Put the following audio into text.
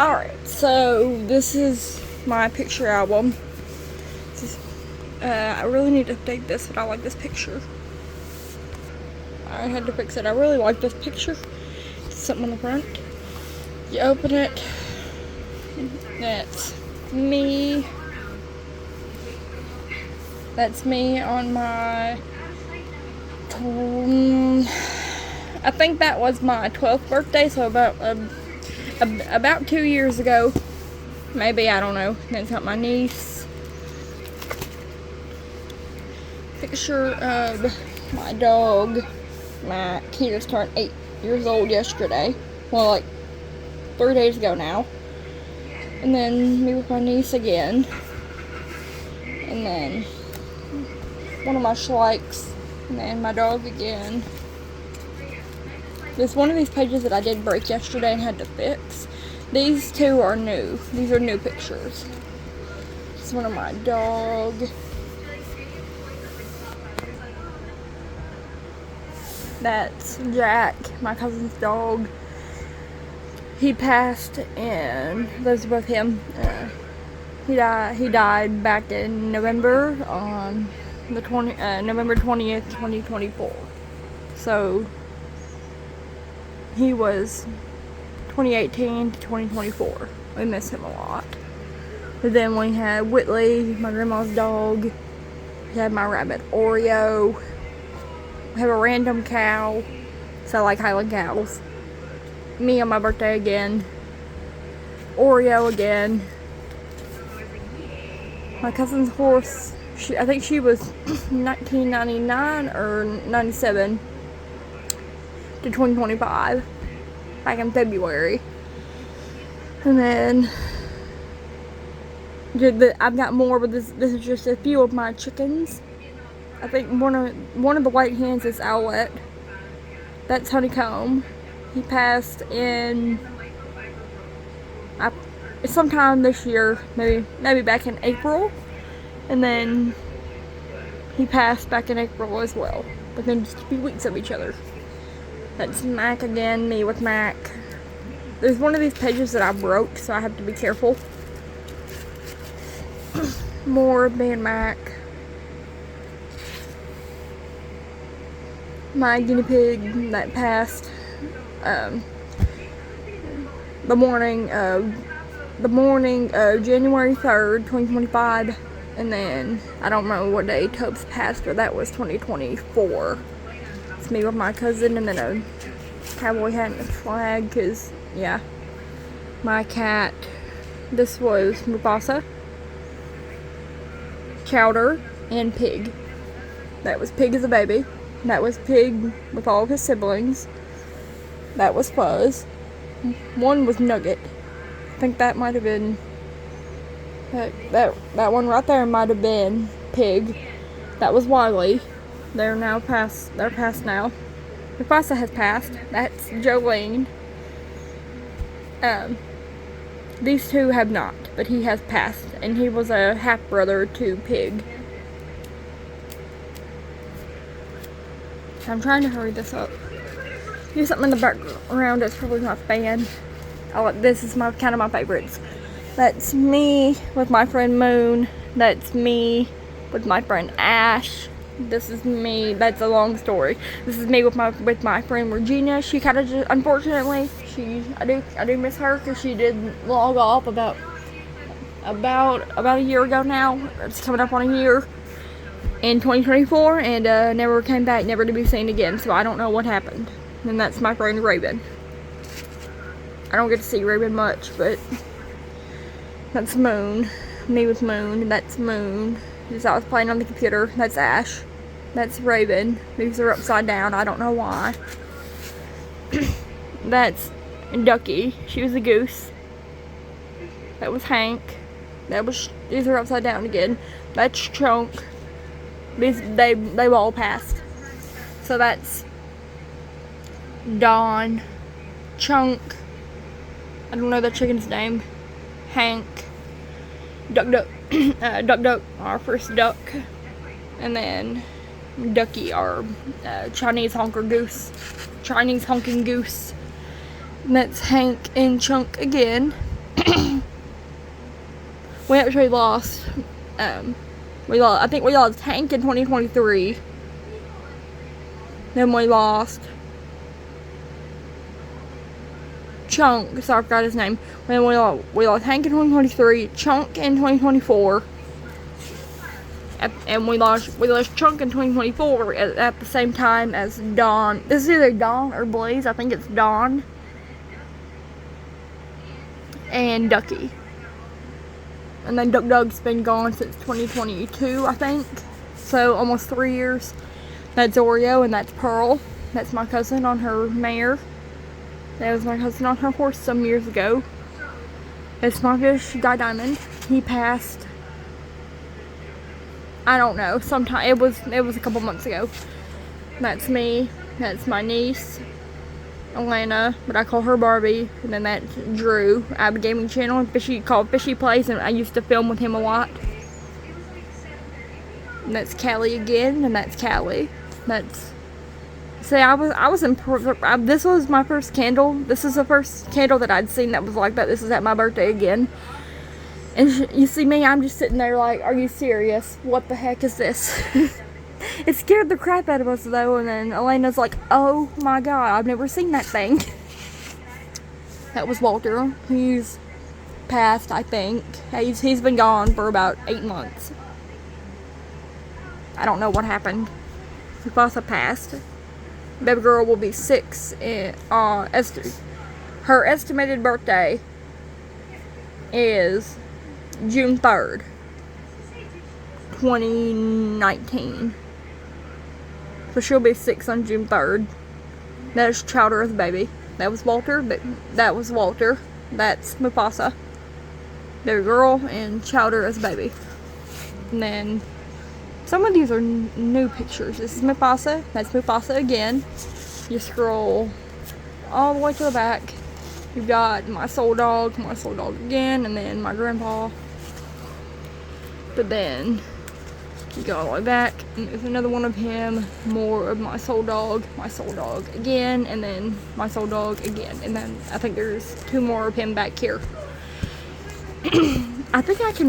Alright, so this is my picture album. I really need to update this, but I like this picture. I had to fix it. I really like this picture. It's something on the front. You open it. That's me. That's me on my... I think that was my 12th birthday, so about 2 years ago. Maybe, I don't know. That's got my niece. Picture of my dog, Mac. He just turned 8 years old yesterday. Well, like 3 days ago now. And then me with my niece again. And then one of my Schleichs. And then my dog again. There's one of these pages that I did break yesterday and had to fix. These two are new. These are new pictures. This is one of my dog. That's Jack, my cousin's dog. He passed, and those are both him. He died back in November on the November 20th, 2024. So he was 2018 to 2024. We miss him a lot. But then we had Whitley, my grandma's dog. We had my rabbit Oreo. We have a random cow. So I like Highland cows. Me on my birthday again. Oreo again. My cousin's horse. I think she was 1999 or 97 to 2025. Back in February. And then I've got more, but this is just a few of my chickens. I think one of the white hens is Owlet. That's Honeycomb. He passed in sometime this year, maybe back in April. And then he passed back in April as well. Within just a few weeks of each other. That's Mac again, me with Mac. There's one of these pages that I broke, so I have to be careful. More of me and Mac. My guinea pig that passed the morning of January 3rd, 2025. And then, I don't know what day Tubbs passed, but that was 2024. It's me with my cousin, and then a cowboy hat and a flag, because, yeah. My cat, this was Mufasa, Chowder, and Pig. That was Pig as a baby. That was Pig with all of his siblings. That was Fuzz. One was Nugget. I think that might have been... That one right there might have been Pig. That was Wiley. They're past now. Mufasa has passed. That's Jolene. These two have not, but he has passed, and he was a half brother to Pig. I'm trying to hurry this up. There's something in the background that's probably my fan. This is kind of my favorites. That's me with my friend Moon. That's me with my friend Ash. This is me. That's a long story. This is me with my friend Regina. She kind of just, unfortunately, I do miss her because she did log off about a year ago now. It's coming up on a year in 2024, and never came back, never to be seen again. So I don't know what happened. And that's my friend Raven. I don't get to see Raven much, but that's Moon. Me with Moon. That's Moon. Just I was playing on the computer. That's Ash. That's Raven. These are upside down. I don't know why. That's Ducky. She was a goose. That was Hank. These are upside down again. That's Chunk. They've all passed. So that's Dawn, Chunk. I don't know the chicken's name. Hank. Duck, our first duck. And then Ducky, our Chinese honking goose. And that's Hank and Chunk again. We actually lost, I think we lost Hank in 2023. Then we lost Chunk, so I forgot his name. Then we lost Hank in 2023, Chunk in 2024. And we lost Chunk in 2024 at the same time as Dawn. This is either Dawn or Blaze. I think it's Dawn. And Ducky. And then Doug's been gone since 2022, I think. So almost 3 years. That's Oreo and that's Pearl. That's my cousin on her mare. That was my cousin on her horse some years ago. It's my fish, Guy Diamond. He passed, I don't know, sometime. It was a couple months ago. That's me. That's my niece, Elena, but I call her Barbie. And then that's Drew. I have a gaming channel called Fishy Plays, and I used to film with him a lot. And that's Callie again, and that's Callie. See, this was my first candle. This is the first candle that I'd seen that was like that. This is at my birthday again. And you see me, I'm just sitting there like, are you serious? What the heck is this? It scared the crap out of us though. And then Elena's like, oh my god, I've never seen that thing. That was Walter. He's passed, I think. He's been gone for about 8 months. I don't know what happened. Mufasa passed. Baby girl will be 6 in her estimated birthday is June 3rd, 2019. So she'll be 6 on June 3rd. That is Chowder as a baby. That was Walter, but that was Walter. That's Mufasa. Baby girl and Chowder as a baby. And then some of these are new pictures. This is Mufasa. That's Mufasa again. You scroll all the way to the back. You've got my soul dog again, and then my grandpa. But then you go all the way back, and there's another one of him. More of my soul dog again, and then my soul dog again. And then I think there's 2 more of him back here. I think I can